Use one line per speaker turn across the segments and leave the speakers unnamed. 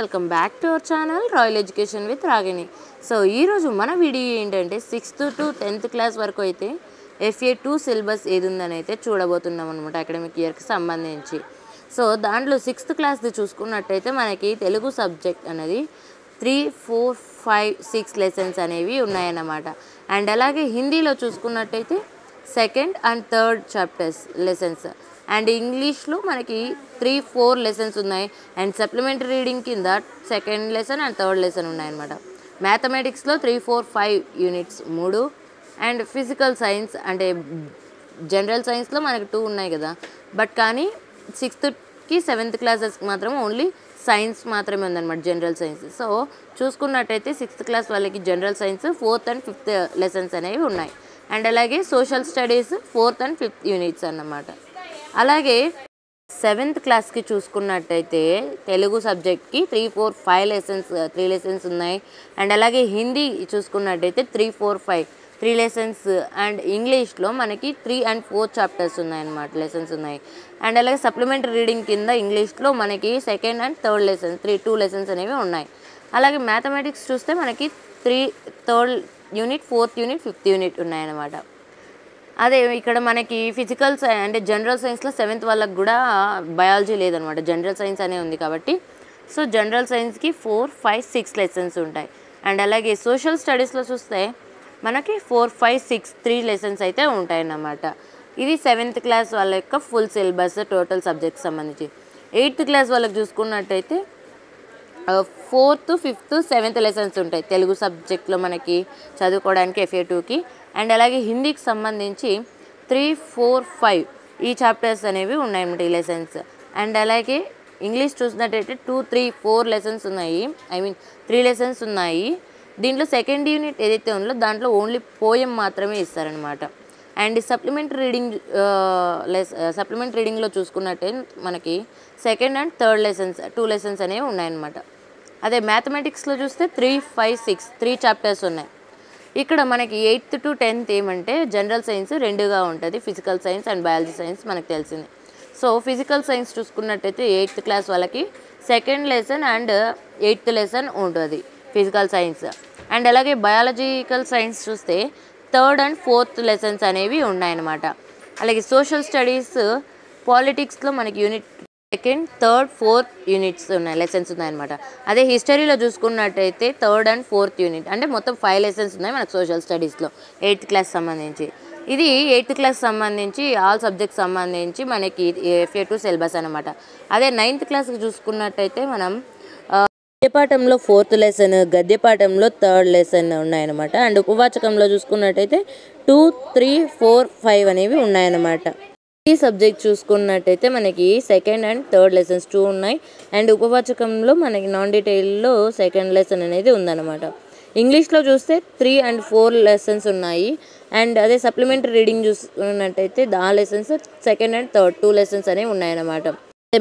Welcome back to our channel royal education with Ragini. So ఈరోజు మన video ఏంటంటే 6th to 10th class వరకు అయితే FA2 సిలబస్ ఏది ఉందని అయితే చూడబోతున్నాం అనమాట, అకాడమిక్ ఇయర్కి సంబంధించి. సో దాంట్లో 6th క్లాస్ది చూసుకున్నట్టయితే మనకి తెలుగు సబ్జెక్ట్ అనేది 3, 4, 5, 6 లెసన్స్ అనేవి ఉన్నాయన్నమాట. అండ్ అలాగే హిందీలో చూసుకున్నట్టయితే 2nd and 3rd chapters lessons. And ఇంగ్లీష్లో మనకి 3, 4 లెసన్స్ ఉన్నాయి. అండ్ సప్లిమెంటరీ రీడింగ్ కింద 2nd lesson and 3rd lesson ఉన్నాయన్నమాట. మ్యాథమెటిక్స్లో 3, 4, 5 యూనిట్స్ 3. అండ్ ఫిజికల్ సైన్స్ అంటే జనరల్ సైన్స్లో మనకి 2 ఉన్నాయి కదా, బట్ కానీ 6th-కి 7th క్లాసెస్కి మాత్రం ఓన్లీ సైన్స్ మాత్రమే ఉందన్నమాట, జనరల్ సైన్స్. సో చూసుకున్నట్టయితే 6th క్లాస్ వాళ్ళకి general science 4th and 5th lessons అనేవి ఉన్నాయి. అండ్ అలాగే social studies 4th and 5th units అన్నమాట. అలాగే 7th క్లాస్కి చూసుకున్నట్టయితే తెలుగు సబ్జెక్ట్కి 3, 4, 5 లెసన్స్ 3 లెసన్స్ ఉన్నాయి. అండ్ అలాగే హిందీ చూసుకున్నట్టయితే 3, 4, 5 3 లెసన్స్. అండ్ ఇంగ్లీష్లో మనకి 3 and 4 చాప్టర్స్ ఉన్నాయన్నమాట, లెసన్స్ ఉన్నాయి. అండ్ అలాగే సప్లిమెంటరీ రీడింగ్ కింద ఇంగ్లీష్లో మనకి 2nd and 3rd lessons 2 lessons అనేవి ఉన్నాయి. అలాగే మ్యాథమెటిక్స్ చూస్తే మనకి 3rd unit, 4th unit, 5th unit ఉన్నాయన్నమాట. అదే ఇక్కడ మనకి ఫిజికల్ అంటే జనరల్ సైన్స్లో 7th వాళ్ళకి కూడా బయాలజీ లేదనమాట, జనరల్ సైన్స్ అనే ఉంది కాబట్టి. సో జనరల్ సైన్స్కి 4, 5, 6 లెసన్స్ ఉంటాయి. అండ్ అలాగే సోషల్ స్టడీస్లో చూస్తే మనకి 4, 5, 6 3 లెసన్స్ అయితే ఉంటాయన్నమాట. ఇది 7th క్లాస్ వాళ్ళ యొక్క ఫుల్ సిలబస్ టోటల్ సబ్జెక్ట్కి సంబంధించి. 8th క్లాస్ వాళ్ళకి చూసుకున్నట్టయితే 4th, 5th, 7th లెసన్స్ ఉంటాయి తెలుగు సబ్జెక్ట్లో మనకి చదువుకోవడానికి FA2కి. అండ్ అలాగే హిందీకి సంబంధించి 3, 4, 5 ఈ చాప్టర్స్ అనేవి ఉన్నాయన్నమాట, ఈ లెసన్స్. అండ్ అలాగే ఇంగ్లీష్ చూసినట్టయితే 2, 3, 4 లెసన్స్ ఉన్నాయి, 3 లెసన్స్ ఉన్నాయి. దీంట్లో 2nd యూనిట్ ఏదైతే ఉందో దాంట్లో ఓన్లీ పోయం మాత్రమే ఇస్తారనమాట. అండ్ సప్లిమెంటరీ రీడింగ్లో చూసుకున్నట్టే మనకి 2nd and 3rd lessons 2 lessons అనేవి ఉన్నాయన్నమాట. అదే మ్యాథమెటిక్స్లో చూస్తే 3, 5, 6 3 చాప్టర్స్ ఉన్నాయి. ఇక్కడ మనకి 8th to 10th ఏమంటే జనరల్ సైన్స్ 2గా ఉంటుంది, physical science and biology science మనకు తెలిసింది. సో ఫిజికల్ సైన్స్ చూసుకున్నట్టయితే 8th క్లాస్ వాళ్ళకి 2nd lesson and 8th lesson ఉంటుంది ఫిజికల్ సైన్స్. అండ్ అలాగే బయాలజికల్ సైన్స్ చూస్తే 3rd and 4th లెసన్స్ అనేవి ఉన్నాయన్నమాట. అలాగే సోషల్ స్టడీస్ పాలిటిక్స్లో మనకి unit 2nd, 3rd, 4th units ఉన్నాయి, లెసన్స్ ఉన్నాయన్నమాట. అదే హిస్టరీలో చూసుకున్నట్టయితే 3rd and 4th యూనిట్ అంటే మొత్తం 5 లెసన్స్ ఉన్నాయి మనకు సోషల్ స్టడీస్లో 8th క్లాస్ సంబంధించి. ఇది 8th క్లాస్ సంబంధించి ఆల్ సబ్జెక్ట్స్ సంబంధించి మనకి FA2 సిలబస్ అనమాట. అదే 9th క్లాస్కి చూసుకున్నట్టయితే మనం గద్యపాఠంలో 4th లెసన్, గద్యపాఠంలో 3rd లెసన్ ఉన్నాయన్నమాట. అండ్ ఉపవాచకంలో చూసుకున్నట్టయితే 2, 3, 4, 5 అనేవి ఉన్నాయన్నమాట. ఈ సబ్జెక్ట్ చూసుకున్నట్టయితే మనకి 2nd and 3rd లెసన్స్ 2 ఉన్నాయి. అండ్ ఉపవాచకంలో మనకి నాన్ డీటెయిల్లో 2nd లెసన్ అనేది ఉందన్నమాట. ఇంగ్లీష్లో చూస్తే 3 and 4 లెసన్స్ ఉన్నాయి. అండ్ అదే సప్లిమెంటరీ రీడింగ్ చూసుకున్నట్టయితే ఆ lessons 2nd and 3rd 2 lessons అనేవి ఉన్నాయన్నమాట.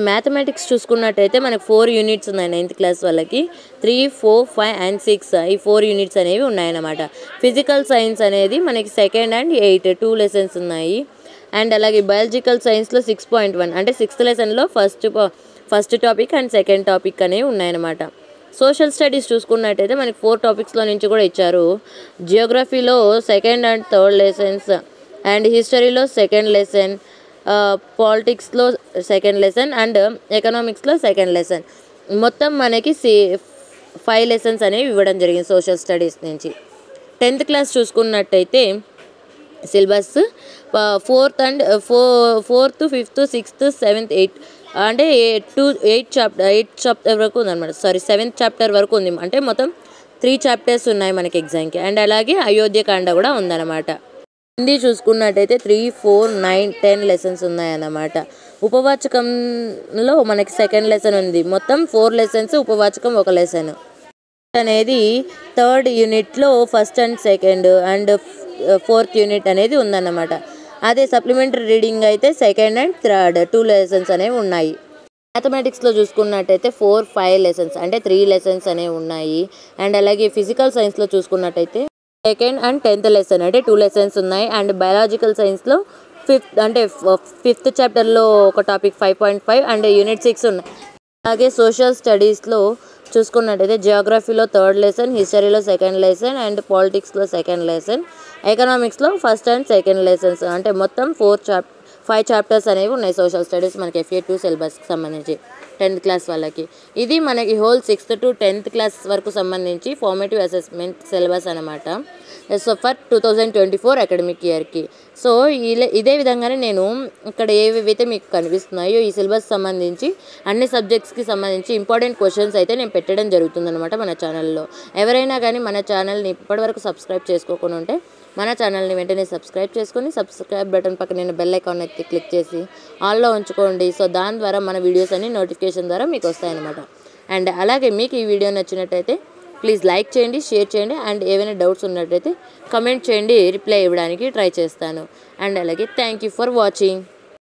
మ్యాథమెటిక్స్ చూసుకున్నట్టయితే మనకి 4 యూనిట్స్ ఉన్నాయి 9th క్లాస్ వాళ్ళకి 3, 4, 5 and 6 ఈ 4 యూనిట్స్ అనేవి ఉన్నాయన్నమాట. ఫిజికల్ సైన్స్ అనేది మనకి 2nd and 8 2 లెసన్స్ ఉన్నాయి. అండ్ అలాగే బయాలజికల్ సైన్స్లో 6.1 అంటే 6th లెసన్లో first topic and 2nd topic అనేవి ఉన్నాయన్నమాట. సోషల్ స్టడీస్ చూసుకున్నట్టయితే మనకి 4 టాపిక్స్లో నుంచి కూడా ఇచ్చారు. జియోగ్రఫీలో 2nd and 3rd lessons, and హిస్టరీలో 2nd లెసన్, పాలిటిక్స్లో 2nd lesson, and ఎకనామిక్స్లో 2nd lesson. మొత్తం మనకి 5 లెసన్స్ అనేవి ఇవ్వడం జరిగింది సోషల్ స్టడీస్ నుంచి. 10th క్లాస్ చూసుకున్నట్టయితే syllabus 4th, 5th, 6th, 7th, 8 అంటే 8 చాప్టర్ వరకు ఉందన్నమాట. 7th చాప్టర్ వరకు ఉంది, అంటే మొత్తం 3 చాప్టర్స్ ఉన్నాయి మనకి ఎగ్జామ్కి. అండ్ అలాగే అయోధ్యకాండ కూడా ఉందన్నమాట. హిందీ చూసుకున్నట్టయితే 3, 4, 9, 10 లెసన్స్ ఉన్నాయన్నమాట. ఉపవాచకంలో మనకి 2nd లెసన్ ఉంది, మొత్తం 4 లెసన్స్, ఉపవాచకం 1 లెసన్ అనేది 3rd యూనిట్లో 1st and 2nd and 4th unit అనేది ఉందన్నమాట. అదే సప్లిమెంటరీ రీడింగ్ అయితే 2nd and 3rd 2 లెసన్స్ అనేవి ఉన్నాయి. మ్యాథమెటిక్స్లో చూసుకున్నట్టయితే 4, 5 లెసన్స్ అంటే 3 లెసన్స్ అనేవి ఉన్నాయి. అండ్ అలాగే ఫిజికల్ సైన్స్లో చూసుకున్నట్టయితే 2nd and 10th లెసన్ అంటే 2 లెసన్స్ ఉన్నాయి. అండ్ బయాలజికల్ సైన్స్లో 5th చాప్టర్లో ఒక టాపిక్ 5.5 అండ్ యూనిట్ 6 ఉన్నాయి. అలాగే సోషల్ స్టడీస్లో చూసుకున్నట్టయితే జియోగ్రఫీలో 3rd లెసన్, హిస్టరీలో 2nd లెసన్ అండ్ పాలిటిక్స్లో 2nd lesson, ఎకనామిక్స్లో 1st and 2nd lessons. అంటే మొత్తం 5 చాప్టర్స్ అనేవి ఉన్నాయి సోషల్ స్టడీస్ మనకి FA2 సిలబస్కి సంబంధించి 10th క్లాస్ వాళ్ళకి. ఇది మనకి whole 6th to 10th class వరకు సంబంధించి ఫార్మేటివ్ అసెస్మెంట్ సిలబస్ అనమాట. సో ఫర్ 2024 అకాడమిక్ ఇయర్కి. సో ఇదే విధంగానే నేను ఇక్కడ ఏవేవైతే మీకు కనిపిస్తున్నాయో ఈ సిలబస్ సంబంధించి అన్ని సబ్జెక్ట్స్కి సంబంధించి ఇంపార్టెంట్ క్వశ్చన్స్ అయితే నేను పెట్టడం జరుగుతుందన్నమాట మన ఛానల్లో. ఎవరైనా కానీ మన ఛానల్ని ఇప్పటివరకు సబ్స్క్రైబ్ చేసుకోకుండా ఉంటే మన ఛానల్ని వెంటనే సబ్స్క్రైబ్ చేసుకొని సబ్స్క్రైబ్ బటన్ పక్కన బెల్ ఐకాన్ అయితే క్లిక్ చేసి ఆల్లో ఉంచుకోండి. సో దాని ద్వారా మన వీడియోస్ అన్ని నోటిఫికేషన్ ద్వారా మీకు వస్తాయన్నమాట. అండ్ అలాగే మీకు ఈ వీడియో నచ్చినట్టయితే ప్లీజ్ లైక్ చేయండి, షేర్ చేయండి అండ్ ఏవైనా డౌట్స్ ఉన్నట్టయితే కమెంట్ చేయండి, రిప్లై ఇవ్వడానికి ట్రై చేస్తాను. అండ్ అలాగే థ్యాంక్ యూ ఫర్ వాచింగ్.